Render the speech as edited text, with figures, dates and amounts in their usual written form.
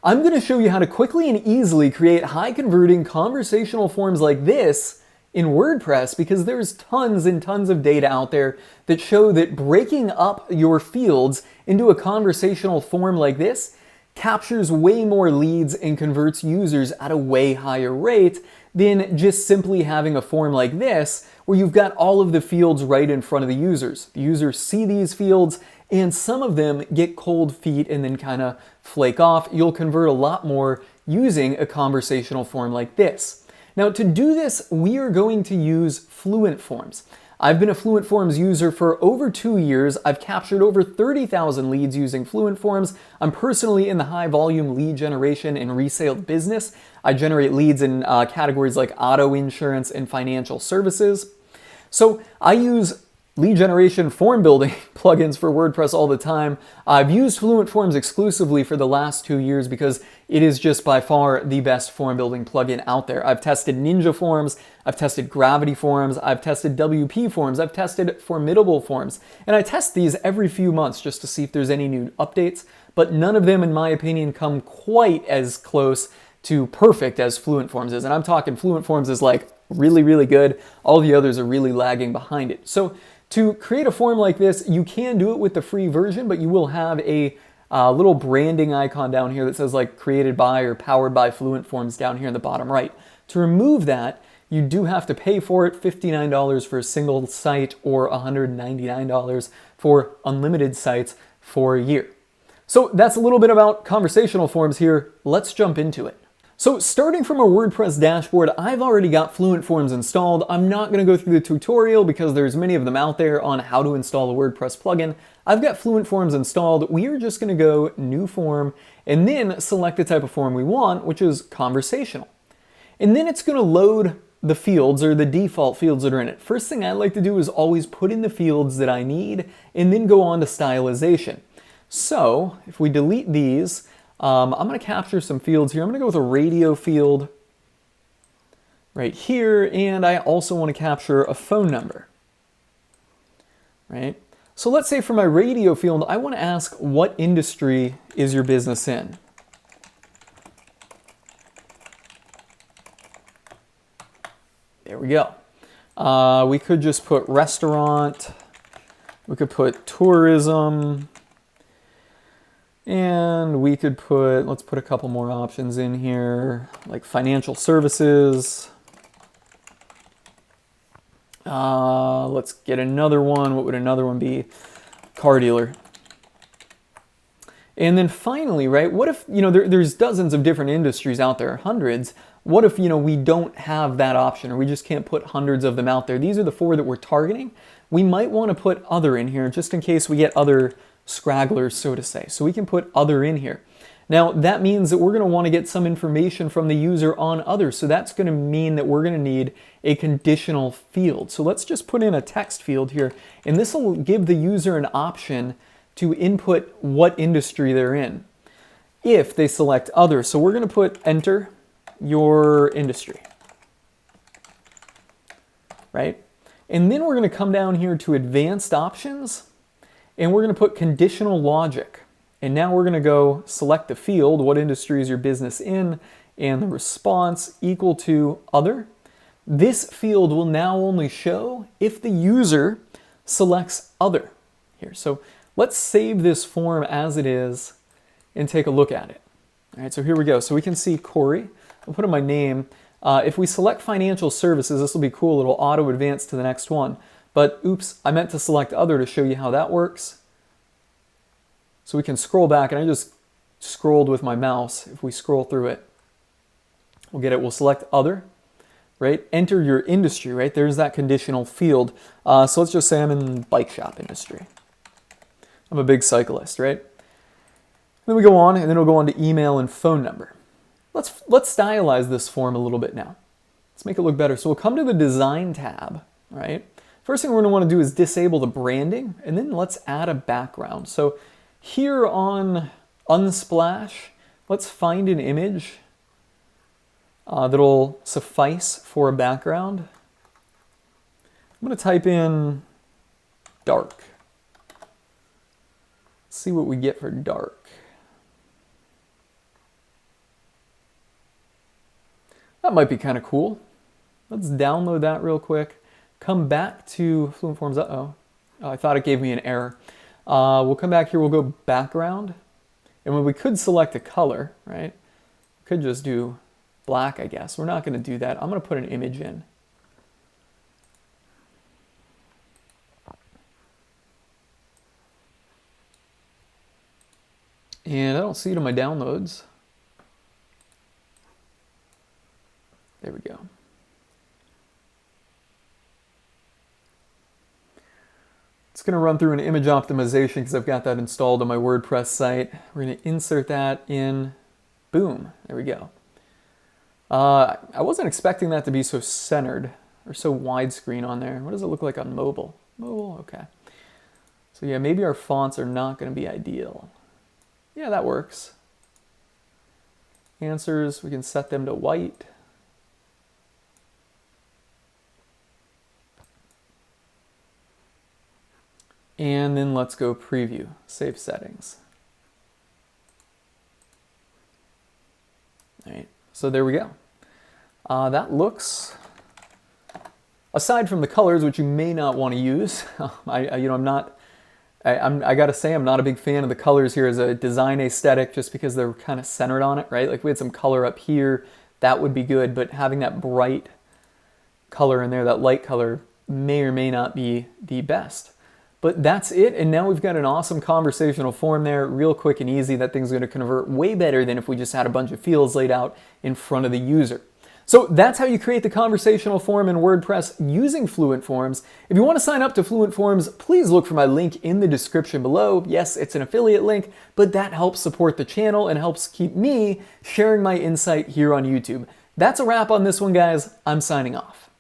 I'm going to show you how to quickly and easily create high converting conversational forms like this in WordPress, because there's tons and tons of data out there that show that breaking up your fields into a conversational form like this captures way more leads and converts users at a way higher rate than just simply having a form like this where you've got all of the fields right in front of the users. The users see these fields and some of them get cold feet and then kind of flake off. You'll convert a lot more using a conversational form like this. Now, to do this, we are going to use Fluent Forms. I've been a Fluent Forms user for over 2 years. I've captured over 30,000 leads using Fluent Forms. I'm personally in the high volume lead generation and resale business. I generate leads in categories like auto insurance and financial services. So I use lead generation form building plugins for WordPress all the time. I've used Fluent Forms exclusively for the last 2 years because it is just by far the best form building plugin out there. I've tested Ninja Forms, I've tested Gravity Forms, I've tested WP Forms, I've tested Formidable Forms, and I test these every few months just to see if there's any new updates, but none of them, in my opinion, come quite as close to perfect as Fluent Forms is. And I'm talking Fluent Forms is like really, really good. All the others are really lagging behind it. So to create a form like this, you can do it with the free version, but you will have a little branding icon down here that says like created by or powered by Fluent Forms down here in the bottom right. To remove that, you do have to pay for it, $59 for a single site or $199 for unlimited sites for a year. So that's a little bit about conversational forms here. Let's jump into it. So starting from our WordPress dashboard, I've already got Fluent Forms installed. I'm not going to go through the tutorial because there's many of them out there on how to install a WordPress plugin. I've got Fluent Forms installed. We are just going to go new form and then select the type of form we want, which is conversational. And then it's going to load the fields or the default fields that are in it. First thing I like to do is always put in the fields that I need and then go on to stylization. So if we delete these, I'm going to capture some fields here. I'm going to go with a radio field right here, and I also want to capture a phone number, right? So let's say for my radio field, I want to ask, what industry is your business in? There we go. We could just put restaurant, we could put tourism, and we could put, let's put a couple more options in here, like financial services. Let's get another one. What would another one be? Car dealer. And then finally, right, what if, there's dozens of different industries out there, hundreds. What if, we don't have that option or we just can't put hundreds of them out there? These are the 4 that we're targeting. We might want to put other in here just in case we get other scragglers, so to say. So we can put other in here. Now that means that we're going to want to get some information from the user on others. So that's going to mean that we're going to need a conditional field. So let's just put in a text field here, and this will give the user an option to input what industry they're in if they select other. So we're going to put enter your industry, right? And then we're going to come down here to advanced options, and we're going to put conditional logic. And now we're going to go select the field, what industry is your business in, and the response equal to other. This field will now only show if the user selects other here. So let's save this form as it is and take a look at it. All right, so here we go. So we can see Corey. I'll put in my name. If we select financial services, this will be cool. It'll auto advance to the next one. But oops, I meant to select other to show you how that works. So we can scroll back, and I just scrolled with my mouse. If we scroll through it, we'll get it. We'll select other, right? Enter your industry, right? There's that conditional field. So let's just say I'm in bike shop industry. I'm a big cyclist, right? Then we go on, and then we'll go on to email and phone number. Let's stylize this form a little bit now. Let's make it look better. So we'll come to the design tab, right? First thing we're going to want to do is disable the branding, and then let's add a background. So here on Unsplash, let's find an image that'll suffice for a background. I'm going to type in dark. Let's see what we get for dark. That might be kind of cool. Let's download that real quick. Come back to Fluent Forms. Uh-oh. I thought it gave me an error. We'll come back here. We'll go background. And when we could select a color, right? We could just do black, I guess. We're not going to do that. I'm going to put an image in. And I don't see it in my downloads. There we go. It's going to run through an image optimization because I've got that installed on my WordPress site. We're going to insert that in. Boom. There we go. I wasn't expecting that to be so centered or so widescreen on there. What does it look like on mobile? Mobile, okay. So yeah, maybe our fonts are not going to be ideal. Yeah, that works. Answers, we can set them to white. And then let's go preview, save settings. All right, so there we go. That looks, aside from the colors, which you may not want to use, I gotta say I'm not a big fan of the colors here as a design aesthetic, just because they're kind of centered on it, right? Like we had some color up here, that would be good, but having that bright color in there, that light color, may or may not be the best. But that's it, and now we've got an awesome conversational form there, real quick and easy. That thing's going to convert way better than if we just had a bunch of fields laid out in front of the user. So that's how you create the conversational form in WordPress using Fluent Forms. If you want to sign up to Fluent Forms, please look for my link in the description below. Yes, it's an affiliate link, but that helps support the channel and helps keep me sharing my insight here on YouTube. That's a wrap on this one, guys. I'm signing off.